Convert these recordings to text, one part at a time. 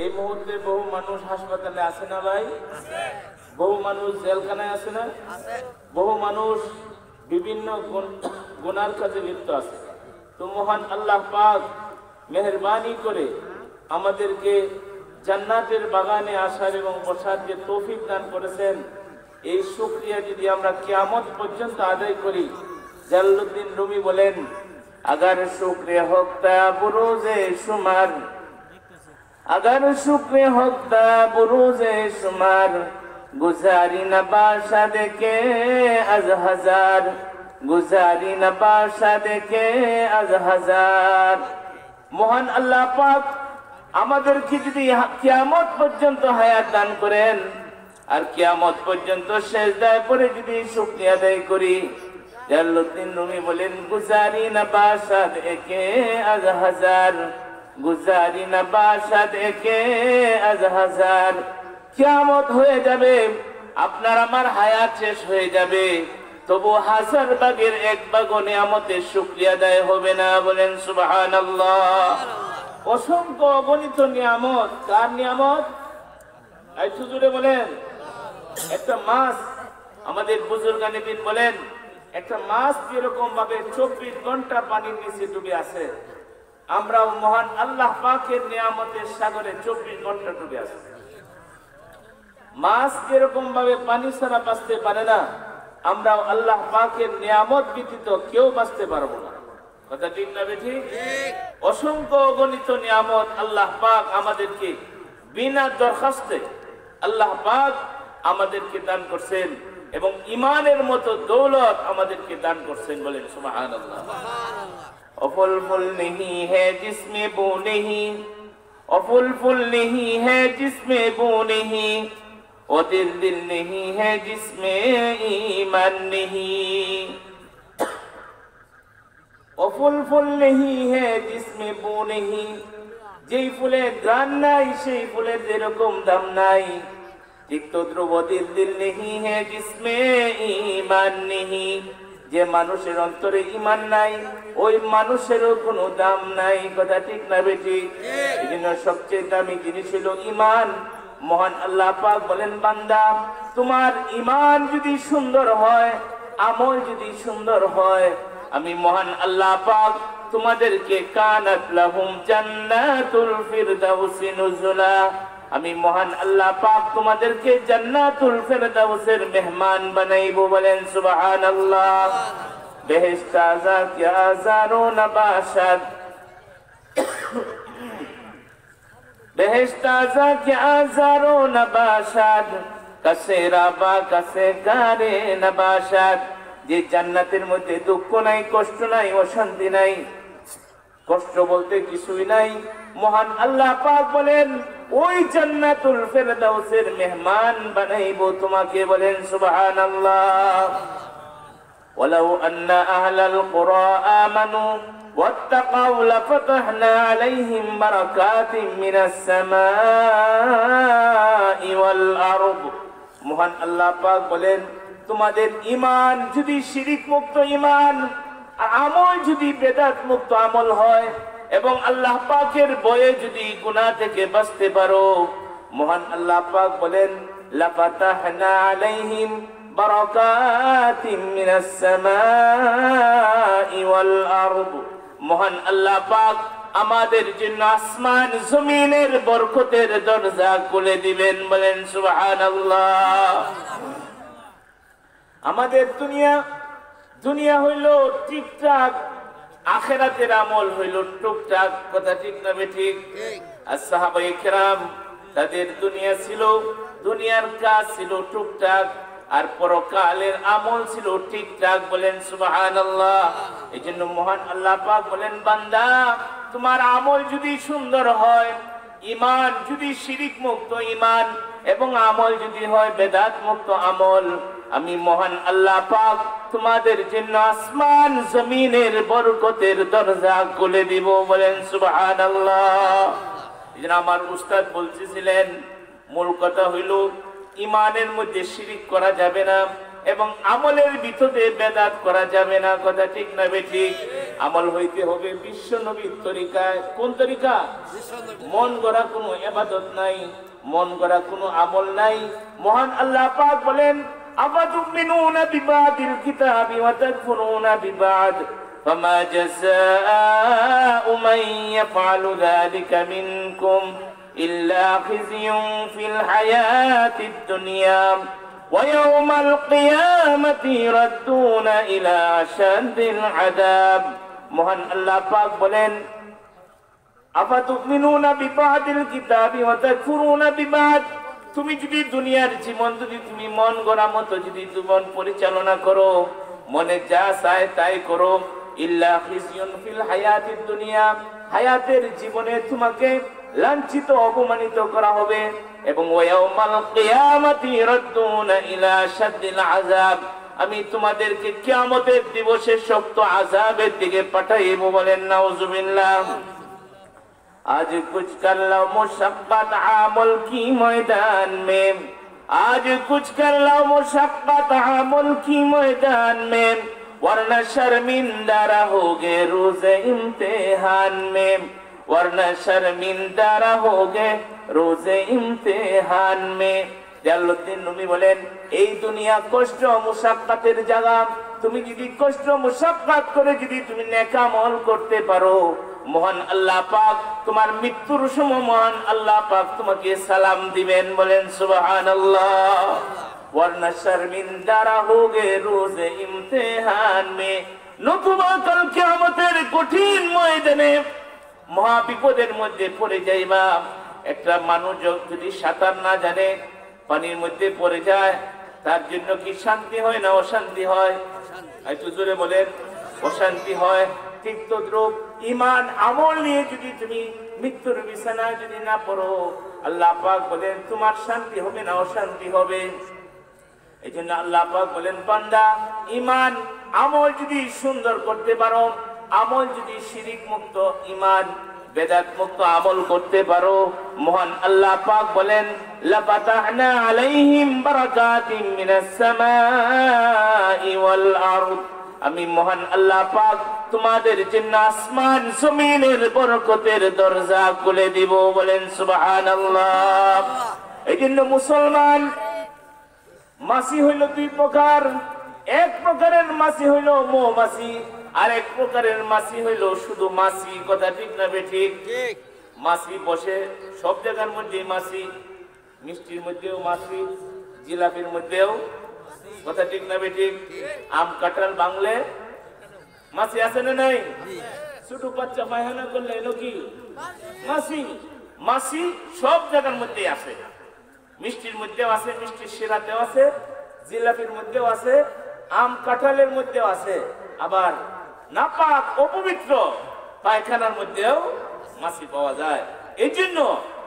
এই মুহূর্তে বহু মানুষ হাসপাতালে আছে না ভাই? বহু মানুষ জেলখানায় আছে না? বহু মানুষ বিভিন্ন গুনার কাজে লিপ্ত আছে। তো মহান আল্লাহ পাক মেহেরবানি করে আমাদেরকে জান্নাতের বাগানে আসার এবং বসার যে তৌফিক দান করেছেন, এই শুকরিয়া যদি আমরা কিয়ামত পর্যন্ত আদায় করি, জালালউদ্দিন রুমি বলেন, अगर शुक्र होता बुरूजे शुमार, अगर शुक्र होता बुरूजे शुमार, गुजारी न बादशाह के अज हजार, गुजारी न बादशाह के अज हजार। মহান আল্লাহ পাক আমাদেরকে যদি কিয়ামত পর্যন্ত হায়াত দান করেন আর কিয়ামত পর্যন্ত সিজদায় পড়ে যদি শুকরিয়া আদায় করি, জালালউদ্দিন রুমি বলেন, গুজারি না বাদশাহ একে আজ হাজার, গুজারি না বাদশাহ একে আজ হাজার। কিয়ামত হয়ে যাবে, আপনার আমার হায়াত শেষ হয়ে যাবে, তবু হাজার ভাগের এক ভাগও নিয়ামতের শুকরিয়া আদায় হবে না। বলেন সুবহানাল্লাহ। অসংখ্য অগণিত নিয়ামত। কার নিয়ামত? একটু জোরে বলেন। একটা মাছ, আমাদের বুজুর্গানে দিন বলেন, একটা মাছ যেরকম ভাবে 24 ঘন্টা পানির নিচে ডুবে আছে, আমরাও মহান আল্লাহ পাকের নিয়ামতের সাগরে 24 ঘন্টা ডুবে আছি। মাছ যেরকম ভাবে পানি ছাড়া বাঁচতে পারে না, আমরাও আল্লাহ পাকের নিয়ামত ব্যতীত কেউ বাঁচতে পারবো না। কথা ঠিক না বেঠিক? অসংখ্য অগণিত নিয়ামত আল্লাহ পাক আমাদেরকে বিনা দরখাস্তে আল্লাহ পাক আমাদেরকে দান করছেন এবং ইমানের মতো দৌলত আমাদেরকে দান করছেন। বলেন সুবহানাল্লাহ। অফুল ফুল নেহি है जिसमें बो नहीं, অফুল ফুল नहीं है जिसमें बो नहीं, वो दिल दिल नहीं है जिसमें ईमान नहीं, অফুল ফুল नहीं है जिसमें बो नहीं। যেই ফুলের গ্রান নাই সেই ফুলের যেরকম দাম নাই, ঠিক তদ্রুপ দিল দিল নেহি হে জিসমে ঈমান নেহি। যে মানুষের অন্তরে ঈমান নাই, ওই মানুষেরও কোনো দাম নাই। কথা ঠিক না বেঠিক? এজন্য সবচেয়ে দামি জিনিস হলো ঈমান। মহান আল্লাহ পাক বলেন, বান্দা তোমার ঈমান যদি সুন্দর হয়, আমল যদি সুন্দর হয়, আমি মহান আল্লাহ পাক তোমাদেরকে কানাত লাহুম জান্নাতুল ফিরদাউসি নুজুলা, আমি মহান আল্লাহ পাক তোমাদেরকে জান্নাতুল ফিরদাউসের মেহমান বানাইবো। বলেন সুবহানাল্লাহ। বেহেশত আযাদ কি হাজারো নবাশাত, বেহেশত আযাদ কি হাজারো নবাশাত, কাসে রাবা কাসে গারে নবাশাত। যে জান্নাতের মধ্যে দুঃখ নাই, কষ্ট নাই, অশান্তি নাই, কষ্ট বলতে কিছুই নাই। মহান আল্লাহ পাক বলেন, ওই জান্নাতুল ফিরদাউসের মেহমান বানাইবো তোমাকে। বলেন সুবহানাল্লাহ। ওয়ালাউ আন্না আহলাল কুরা আমানু ওয়াত্তাকাউ লাফাতাহনা আলাইহিম বারাকাতিম মিনাস সামাই ওয়াল আরদ। মহান আল্লাহ পাক বলেন, তোমাদের ঈমান যদি শিরিক মুক্ত ঈমান, আর আমল যদি বেদাত মুক্ত আমল হয়, এবং আল্লাহ পাকের ভয়ে যদি গুনাহ থেকে বাঁচতে পারো, মহান আল্লাহ পাক বলেন, লাফাতাহনা আলাইহিম বারাকাতিম মিনাস সামাই ওয়াল আরদ। মহান আল্লাহ পাক আমাদের জন্য আসমান জমিনের বরকতের দরজা খুলে দিবেন। বলেন সুবহানাল্লাহ। আমাদের দুনিয়া হইল ঠিকঠাক, আখিরাতের আমল হইল টুকটাক। কথা ঠিক না বেঠিক? আর সাহাবায়ে কেরাম, তাদের দুনিয়া ছিল, দুনিয়ার কাজ ছিল টুকটাক, আর পরকালের আমল ছিল ঠিকঠাক। বলেন সুবহানাল্লাহ। এই জন্য মহান আল্লাহ পাক বলেন, বান্দা তোমার আমল যদি সুন্দর হয়, ঈমান যদি শিরিক মুক্ত ঈমান, এবং আমল যদি হয় বেদাত মুক্ত আমল, আমি মহান আল্লাহ পাক তোমাদের জন্য আসমান জমিনের বরকতের দরজা খুলে দিব। বলেন সুবহানাল্লাহ। এজন্য আমার উস্তাদ বলতেছিলেন, মূল কথা হইল ঈমানের মধ্যে শিরিক করা যাবে না, এবং আমলের ভিতরে বেদাত করা যাবে না। কথা ঠিক না বেঠিক? আমল হইতে হবে বিশ্ব নবীর তরিকায়। কোন তরিকা? মন গড়া কোনো ইবাদত নাই, মন গড়া কোনো আমল নাই। মহান আল্লাহ পাক বলেন, আফাতুমিনুনা বিবাদিল কিতাবি ওয়া তাকফুরুনা বিবাদ ফামা জাযাউ মান ইয়াফআলু যালিকা মিনকুম ইল্লা খিজিয়ুন ফিল হায়াতিদ দুনিয়া ওয়া ইয়াওমাল কিয়ামাতি ইরাদ্দুনা ইলা আশাদ্দিল আযাব। মহান আল্লাহ পাক বলেন, আফাতুমিনুনা বিবাদিল কিতাবি ওয়া তাকফুরুনা বিবাদ। তুমি যদি দুনিয়ার জীবন যদি তুমি মন গড়া মতো যদি জীবন পরিচালনা করো, মনে যা চায় তাই করো, ইল্লা খিজিয়ুন ফিল হায়াতিদ দুনিয়া, হায়াতের জীবনে তোমাকে লাঞ্ছিত অপমানিত করা হবে, এবং ওয়াউমাল কিয়ামাতি ইরাদ্দুনা ইলা আশাদ্দিল আযাব, আমি তোমাদেরকে কিয়ামতের দিবসে শক্ত আযাবের দিকে পাঠাইব। বলেন নাউজুবিল্লাহ। आज कुछ कर लो मुशक्कत आमल की मैदान में, आज कुछ कर लो मुशक्कत आमल की मैदान में, वरना शर्मिंदा रहोगे रोज इम्तिहान में, वरना शर्मिंदा रहोगे रोज इम्तिहान में। জালালউদ্দিন রুমি বলেন, এই দুনিয়া কষ্ট মুশাক্কাতের জায়গা। তুমি যদি কষ্ট মুশাক্কাত করে যদি তুমি নেক আমল করতে পারো, মহান আল্লাহ পাক তোমার মৃত্যুর সময় মহান আল্লাহ পাক তোমাকে সালাম দিবেন। বলেন সুবহানাল্লাহ। ওয়ারনা শর্মিন্দা রहोगे রোজ ইমতিহান মে, নতুবা কাল কিয়ামতের কঠিন ময়দানে মহা বিপদের মধ্যে পড়ে যাইবা। একটা মানুষ যদি সাঁতার না জানে পানির মধ্যে পড়ে যায়, তার জন্য কি শান্তি হয় না অশান্তি হয়? একটু জোরে বলেন। অশান্তি হয়। ঠিক তদ্রূপ ঈমান আমল নিয়ে যদি তুমি মৃত্যুর বিছানায় যদি না পড়ো, আল্লাহ পাক বলেন তোমার শান্তি হবে না অশান্তি হবে। এই জন্য আল্লাহ পাক বলেন, বান্দা ঈমান আমল যদি সুন্দর করতে পারো, আমল যদি শিরিক মুক্ত ঈমান বেদাত মুক্ত আমল করতে পারো, মহান আল্লাহ পাক বলেন, লাফাতাহনা আলাইহিম বারাকাতিম মিনাস সামাই ওয়াল আরদ, আমি মহান আল্লাহ পাক তোমাদের জন্য আসমান জমিনের বরকতের দরজা খুলে দিব। বলেন সুবহানাল্লাহ। এই জন্য মুসলমান মাছি হইল দুই প্রকার। এক প্রকারের মাছি হইল মৌমাছি, আর এক প্রকারের মাছি হইল শুধু মাছি। কথা ঠিক না বেঠিক? মাছি বসে সব জায়গার মধ্যে মাছি, মিষ্টির মধ্যেও মাছি, জিলাপির মধ্যেও। কথা ঠিক না বেঠিক? আম কাঁঠাল বাংলে মাছি আছে না নাই? ছোট বাচ্চা পায়খানা করলে এলো কি মাছি। মাছি সব জায়গার মধ্যে আছে, মিষ্টির মধ্যেও আছে, মিষ্টির শিরাতেও আছে, জিলাপির মধ্যেও আছে, আম কাঁঠালের মধ্যেও আছে, আবার নাপাক অপবিত্র পায়খানার মধ্যেও মাছি পাওয়া যায়। এই জন্য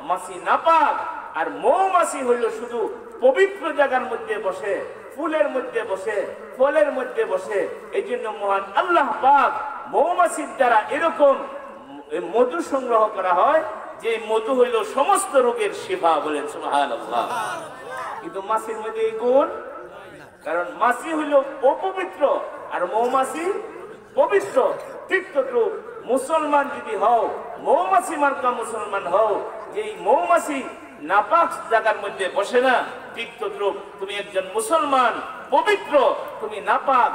মাছি নাপাক, আর মৌমাছি হইল শুধু পবিত্র জায়গার মধ্যে বসে, ফুলের মধ্যে বসে, ফলের মধ্যে বসে। এই জন্য মহান আল্লাহ পাক মৌমাছির দ্বারা এরকম মধু সংগ্রহ করা হয় যে মধু হইল সমস্ত রোগের শিফা। বলেন সুবহানাল্লাহ। কিন্তু মাছির মধ্যে এই গুণ, কারণ মাছি হইল অপবিত্র আর মৌমাছি পবিত্র। ঠিক তদ্রূপ মুসলমান যদি হও, মৌমাছি মার্কা মুসলমান হও, যে মৌমাছি নাপাক জায়গার মধ্যে বসে না, ঠিক তদ্রূপ তুমি একজন মুসলমান পবিত্র, তুমি নাপাক।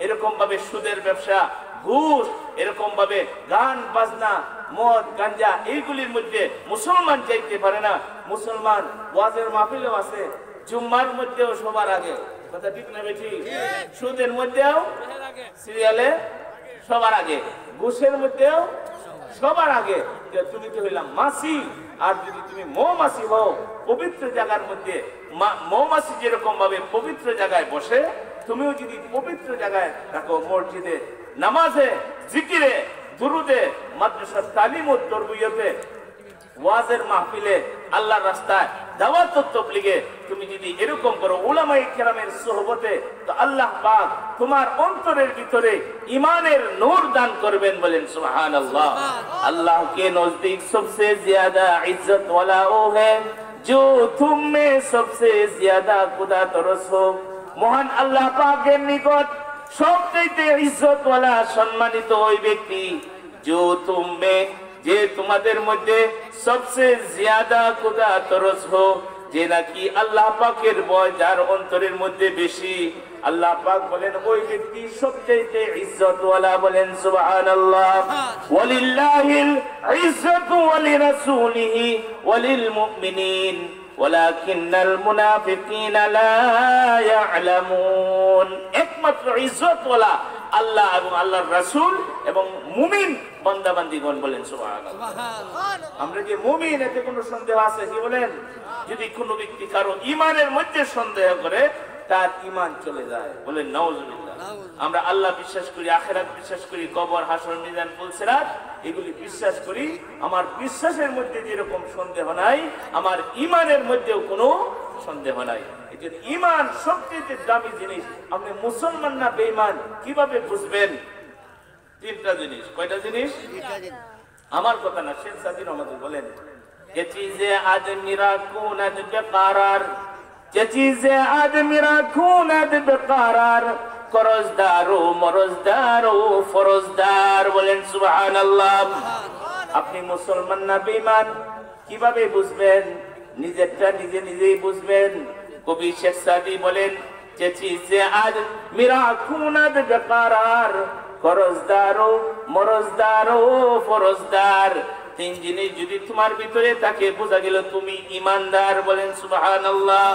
এরকম ভাবে সুদের ব্যবসা, ঘুষ, এরকম ভাবে গান বাজনা, মদ গাঞ্জা, এইগুলির মধ্যে মুসলমান যাইতে পারে না। মুসলমান ওয়াজের মাহফিলেও আছে, জুম্মার মধ্যেও সবার আগে। কথা ঠিক না বেঠি? সুদের মধ্যেও সিরিয়ালে সবার আগে, ঘুষের মধ্যেও সবার আগে। তুমি তো হইলাম মাছি। আর যদি তুমি মৌমাছি হও, পবিত্র জায়গার মধ্যে, মৌমাছি যেরকম ভাবে পবিত্র জায়গায় বসে, তুমিও যদি পবিত্র জায়গায় থাকো, মসজিদে, নামাজে, জিকিরে, দুরুদে, মাদ্রাসার তালিম ও তরবিয়তে, ওয়াজের মাহফিলে, আল্লাহর রাস্তায়, দাওয়াত ও তাবলীগে তুমি যদি এরকম করো, উলামায়ে কেরামের সোহবতে, তো আল্লাহ পাক তোমার অন্তরের ভিতরে ঈমানের নূর দান করবেন। বলেন সুবহানাল্লাহ। আল্লাহ के नजदीक सबसे ज्यादा इज्जत वाला वो है जो तुम में सबसे ज्यादा खुदा तरस हो। মহান আল্লাহ পাকের নিকট সবচেয়ে ইজ্জতওয়ালা সম্মানিত ওই ব্যক্তি যে তোমাদের মধ্যে সবচেয়ে জিয়াদা খুদা তরস হো, যে নাকি আল্লাহ পাকের ভয় যার অন্তরের মধ্যে বেশি, আল্লাহ পাক বলেন ওই ব্যক্তি সবচেয়ে ইজ্জতওয়ালা। বলেন সুবহানাল্লাহ। ওয়ালিল্লাহিল ইজ্জাতু ওয়া লিরাসূলিহি ওয়া লিল মুমিনিন ওয়ালাকিন্নাল মুনাফিকিনা লা ইয়ালামুন। একমাত্র ইজ্জতওয়ালা আল্লাহ এবং আল্লাহর রাসূল এবং মুমিন বান্দা বান্দীগণ। বলেন সুবহানাল্লাহ। আমরা যে মুমিন, এতে কোনো সন্দেহ আছে কি? বলেন, যদি কোনো ব্যক্তি কারো ঈমানের মধ্যে সন্দেহ করে তার ঈমান চলে যায়। বলেন নাউজুবিল্লাহ। আমরা আল্লাহ বিশ্বাস করি, আখিরাত বিশ্বাস করি, কবর, হাসর, মিজান, পুলসিরাত এগুলি বিশ্বাস করি। আমার বিশ্বাসের মধ্যে যেরকম সন্দেহ নাই, আমার ঈমানের মধ্যেও কোনো সন্দেহ নাই। এই যে ঈমান সবচেয়ে দামি জিনিস। আপনি মুসলমান না বেঈমান কিভাবে বুঝবেন? তিনটা জিনিস। কয়টা জিনিস? আমার কথা না, শেখ সাদি রহমতুল্লাহ বলেন, যে চিজে আদমিরা কুনাদ বেকারার, যে চিজে আদমিরা কুনাদ বেকারার, করজদার ও মরজদার ও ফরজদার। বলেন সুবহানাল্লাহ। আপনি মুসলমান না বেঈমান কিভাবে বুঝবেন? নিজেরটা নিজে নিজেই বুঝবেন। কবি শেখ সাদি বলেন, যে চিজে আদমিরা কুনাদ বেকারার, করজদার ও মরজদার ও ফরজদার। তিন জিনিস যদি তোমার ভিতরে থাকে, বোঝা গেল তুমি ঈমানদার। বলেন সুবহানাল্লাহ।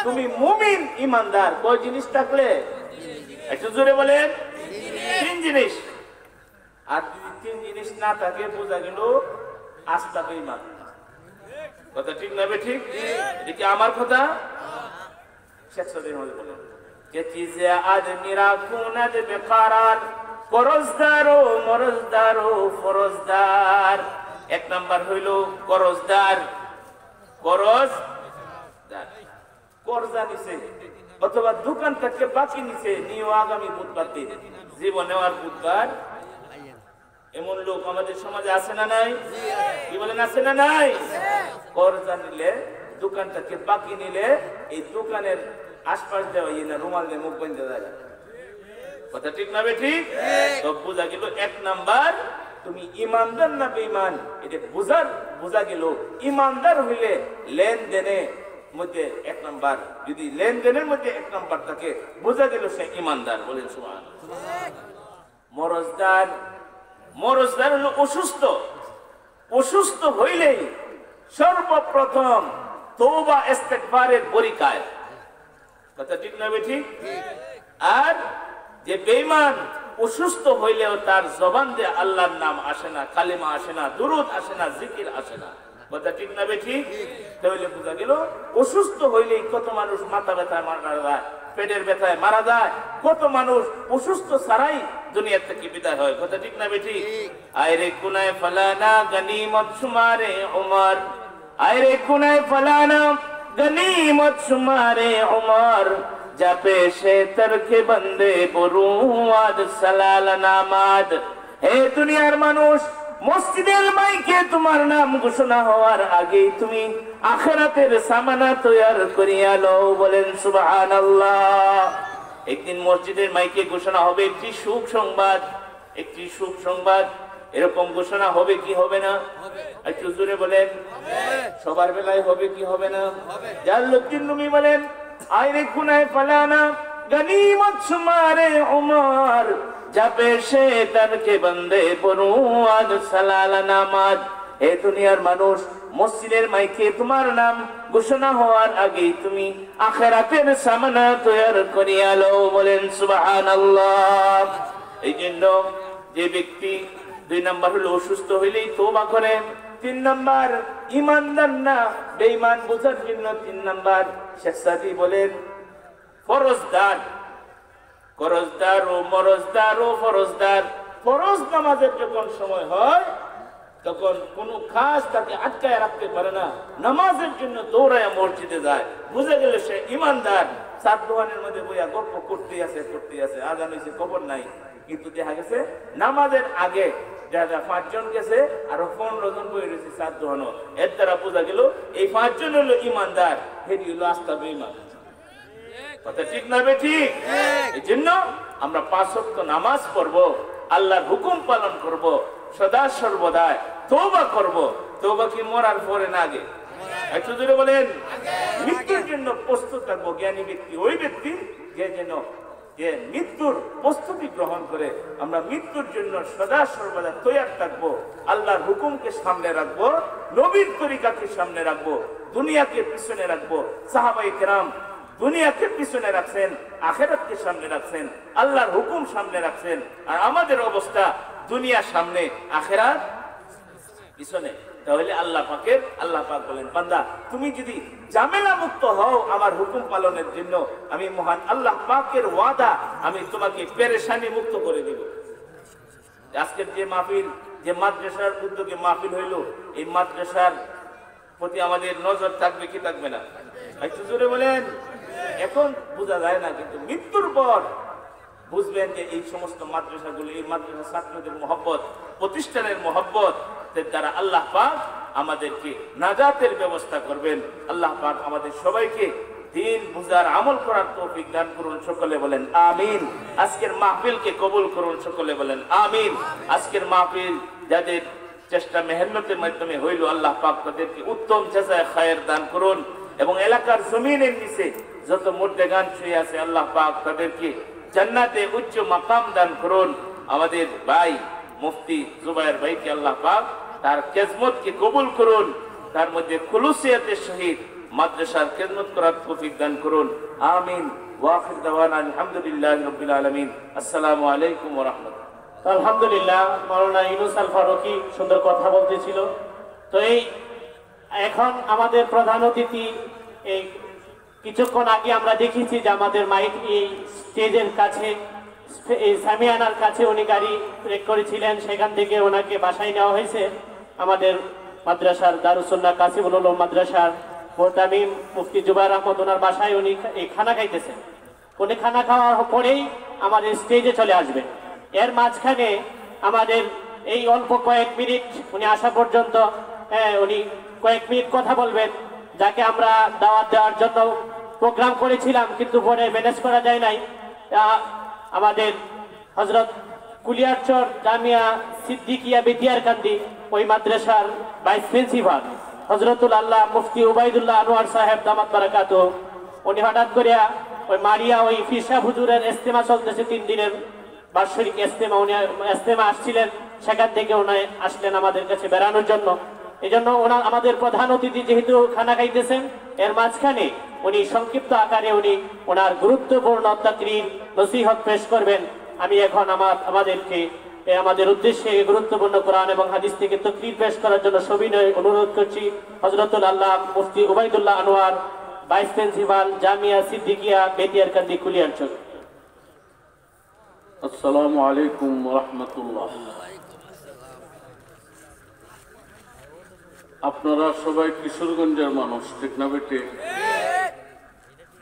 তুমি মুমিন ঈমানদার। কয় জিনিস থাকলে? একটু জোরে বলেন। তিন জিনিস। আর যদি তিন জিনিস না থাকে, বোঝা গেল আস্থা বেঈমান। কথা ঠিক না? ঠিক। এটা আমার কথা। শেখ সাদি বলেন, যে চিজে আদমিরা কুনাদ বেকারার, করজদার ও মরজদার ও ফরজদার। এক নাম্বার হইল করজদার। করজা নিছে অথবা দোকান থেকে বাকি নিছে, নিও আগামী বুধবার দিন, জীবনে আর বুধবার। এমন লোক আমাদের সমাজে আছে না নাই? কি বলেন, আছে না নাই? করজা নিলে, দোকান থেকে বাকি নিলে, এই দোকানের আশপাশ দেওয়া না রুমাল দিয়ে মুখ বন্ধ দেয়। কথা ঠিক না? ঠিক। তো বোঝা গেল এক নাম্বার তুমি ইমানদার না বেঈমান, এটা বোঝা গেল। ইমানদার হইলে লেনদেনে মধ্যে এক নাম্বার, যদি লেনদেনের মধ্যে এক নাম্বার থাকে, বোঝা গেল সে ইমানদার। বলেন সুবহানাল্লাহ। মরজদার হলো অসুস্থ। অসুস্থ হইলেই সর্বপ্রথম তওবা ইস্তেগফারের বরিকায়। কথা ঠিক না? ঠিক। আর যে বেঈমান, অসুস্থ হইলেও তার জবান দিয়ে আল্লাহর নাম আসে না, কালিমা আসে না, দুরূদ আসে না, জিকির আসে না। কথা ঠিক না? ঠিক। তাহলে বোঝা গেল অসুস্থ হইলেই কত মানুষ মাথা ব্যথায় মারা যায়, পেটের ব্যথায় মারা যায়, কত মানুষ অসুস্থ ছাড়াই দুনিয়া থেকে বিদায় হয়। কথা ঠিক না? ঠিক। আয়রে কুনায় ফালানা গনিমত শুমারে উমর, আয়রে কুনায় ফালানা গনিমত শুমারে উমর, যা পেশে তরকে বন্দে বরুয়াদ সালাল নামাদ। হে দুনিয়ার মানুষ, মসজিদের মাইকে তোমার নাম ঘোষণা হওয়ার আগেই তুমি আখিরাতের সামানা তৈয়ার করিয়া লও। বলেন সুবহানাল্লাহ। একদিন মসজিদের মাইকে ঘোষণা হবে একটি সুখ সংবাদ, একটি সুখ সংবাদ। এরকম ঘোষণা হবে কি হবে না? একটু জোরে বলেন। সবার বেলায় হবে কি হবে না? জালালউদ্দিন রুমি বলেন, আয়রে কুনায় ফালানা গনিমত শুমারে উমর, যা পেশে তরকে বন্দে বরুয়াদ সালাল নামাজ। হে দুনিয়ার মানুষ, মসজিদের মাইকে তোমার নাম ঘোষণা হওয়ার আগেই তুমি আখিরাতের সামানা তৈয়ার করিয়া লও। বলেন সুবহানাল্লাহ। এই জন্য যে ব্যক্তি দুই নাম্বার হলো অসুস্থ হইলেই তওবা করে, তিন নাম্বার ইমানদার না বেঈমান বোঝার জন্য তিন নাম্বার শেখ সাদি বলেন ফরজদার। করজদার ও মরজদার ও ফরজদার। ফরজ নামাজের যখন সময় হয় তখন কোন খাস তাকে আটকায় রাখতে পারে না, নামাজের জন্য দৌড়ায় মসজিদে যায়। বুঝে গেলে সে ইমানদার। সাত দোকানের মধ্যে বইয়া গল্প করতে আছে, আজান হয়েছে, খবর নাই। কিন্তু দেখা গেছে নামাজের আগে যারা 5 জন গেছে আর 15 জন বই রয়েছে সাত দোকানো। এর দ্বারা বোঝা গেল এই 5 জন হলো ইমানদার, হেডি হলো আস্থা বেঈমান। কথা ঠিক না ঠিক? এই জন্য আমরা 5 ওয়াক্ত নামাজ পড়বো, আল্লাহর হুকুম পালন করব, সদা সর্বদা তওবা করব। তওবা কি মরার পরে না আগে? একটু জোরে বলেন। মৃত্যুর জন্য প্রস্তুত থাকবো। জ্ঞানী ব্যক্তি ওই ব্যক্তি যে মৃত্যুর প্রস্তুতি গ্রহণ করে। আমরা মৃত্যুর জন্য সদা সর্বদা তৈয়ার থাকবো। আল্লাহর হুকুমকে সামনে রাখবো, নবীর তরিকাকে সামনে রাখবো, দুনিয়াকে পিছনে রাখবো। সাহাবায়ে কেরাম দুনিয়াকে পিছনে রাখছেন, আখিরাতকে সামনে রাখছেন, আল্লাহর হুকুম সামনে রাখছেন। আর আমাদের অবস্থা দুনিয়া সামনে, আখিরাত পিছনে। তাহলে আল্লাহ পাক বলেন, বান্দা তুমি যদি ঝামেলা মুক্ত হও আমার হুকুম পালনের জন্য, আমি মহান আল্লাহ পাকের ওয়াদা, আমি তোমাকে পেরেশানি মুক্ত করে দেব। আজকের যে মাহফিল, যে মাদ্রাসার উদ্যোগে মাহফিল হইল, এই মাদ্রাসার প্রতি আমাদের নজর থাকবে কি থাকবে না? একটু জোরে বলেন। এখন বোঝা যায় না, কিন্তু মৃত্যুর পর বুঝবেন যে এই সমস্ত মাদ্রাসাগুলো, এই মাদ্রাসা ছাত্রদের মহব্বত, প্রতিষ্ঠানের মহব্বত দ্বারা আল্লাহ পাক আমাদেরকে নাজাতের ব্যবস্থা করবেন। আল্লাহ পাক আমাদের সবাইকে দিন বুঝার আমল করার তৌফিক দান করুন। সকলে বলেন আমিন। আজকের মাহফিলকে কবুল করুন। সকলে বলেন আমিন। আজকের মাহফিল যাদের চেষ্টা মেহনতের মাধ্যমে হইল, আল্লাহ পাক তাদেরকে উত্তম জাযায়ে খায়ের দান করুন। এবং এলাকার জমিনের নিচে যত মুর্দেগান শুয়ে আছে, আল্লাহ পাক তাদেরকে জান্নাতে উচ্চ মাকাম দান করুন। আমাদের ভাই মুফতি জুবায়ের ভাইকে আল্লাহ পাক তার খেদমতকে কবুল করুন, তার মধ্যে খুলুসিয়াতের সহিত মাদ্রাসার খেদমত করার তৌফিক দান করুন। আমিন। ওয়া আখির দাওয়ানা আলহামদুলিল্লাহি রাব্বিল আলামিন। আসসালামু আলাইকুম ওয়া রাহমাতুল্লাহ। আলহামদুলিল্লাহ, মাওলানা ইউনুস আল ফারুকী সুন্দর কথা বলতেছিল। তো এখন আমাদের প্রধান অতিথি, এই কিছুক্ষণ আগে আমরা দেখেছি যে আমাদের মাইক এই স্টেজের কাছে, এই সামিয়ানার কাছে উনি গাড়ি ব্রেক করেছিলেন, সেখান থেকে ওনাকে বাসায় নেওয়া হয়েছে। আমাদের মাদ্রাসার দারুস সুন্নাহ কাসিমুল উলুম মাদ্রাসার মোহতামিম মুফতি জুবায়ের আহমদ, ওনার বাসায় উনি এই খানা খাইতেছেন। উনি খানা খাওয়ার পরেই আমাদের স্টেজে চলে আসবেন। এর মাঝখানে আমাদের এই অল্প কয়েক মিনিট উনি আসা পর্যন্ত উনি কয়েক মিনিট কথা বলবেন, যাকে আমরা দাওয়াত দেওয়ার জন্য প্রোগ্রাম করেছিলাম, কিন্তু পরে ম্যানেজ করা যায় নাই। আমাদের হযরত কুলিয়ারচর জামিয়া সিদ্দিকিয়া বেতিয়ারকান্দি ওই মাদ্রাসার ভাইস প্রিন্সিপাল হযরতুল আল্লাহ মুফতি উবাইদুল্লাহ আনোয়ার সাহেব দামাত বারাকাতুহু, উনি হঠাৎ করে ওই মারিয়া ওই ফিরসা হুজুরের ইজতেমা চলতেছে, 3 দিনের বার্ষিক ইজতেমা, উনি ইজতেমা আসছিলেন, সেখান থেকে উনি আসলেন আমাদের কাছে বেড়ানোর জন্য। এই জন্য আমাদের প্রধান অতিথি যেহেতু খানা খাইতেছেন, এর মাঝখানে উনি সংক্ষিপ্ত আকারে উনি ওনার গুরুত্বপূর্ণ তাকরীর নসিহত পেশ করবেন। আমি এখন আমাদের উদ্দেশ্যে গুরুত্বপূর্ণ কোরআন এবং হাদিস থেকে তাকরীর পেশ করার জন্য সবিনয় অনুরোধ করছি হযরতুল আল্লাহ মুফতি উবাইদুল্লাহ আনোয়ার, ভাইস প্রিন্সিপাল জামিয়া সিদ্দিকিয়া বেতিয়ারকান্দি কুলিয়ারচর। আসসালামু আলাইকুম ওয়া রাহমাতুল্লাহ। আপনারা সবাই কিশোরগঞ্জের মানুষ, ঠিক না বেটে?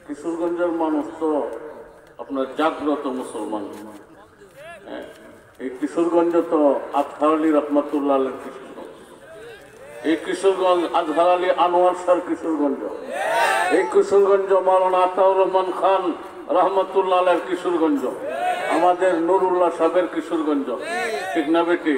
কিশোরগঞ্জের মানুষ তো আপনার জাগ্রত মুসলমান। এই কিশোরগঞ্জ তো আজহার আলী রহমতুল্লাহ কিশোরগঞ্জ, এই কিশোরগঞ্জ আজহার আলী আনোয়ার স্যার কিশোরগঞ্জ, এই কিশোরগঞ্জ মাওলানা আতাউর রহমান খান রহমতুল্লাহ কিশোরগঞ্জ, আমাদের নুরুল্লাহ সাহেবের কিশোরগঞ্জ, ঠিক না বেটে?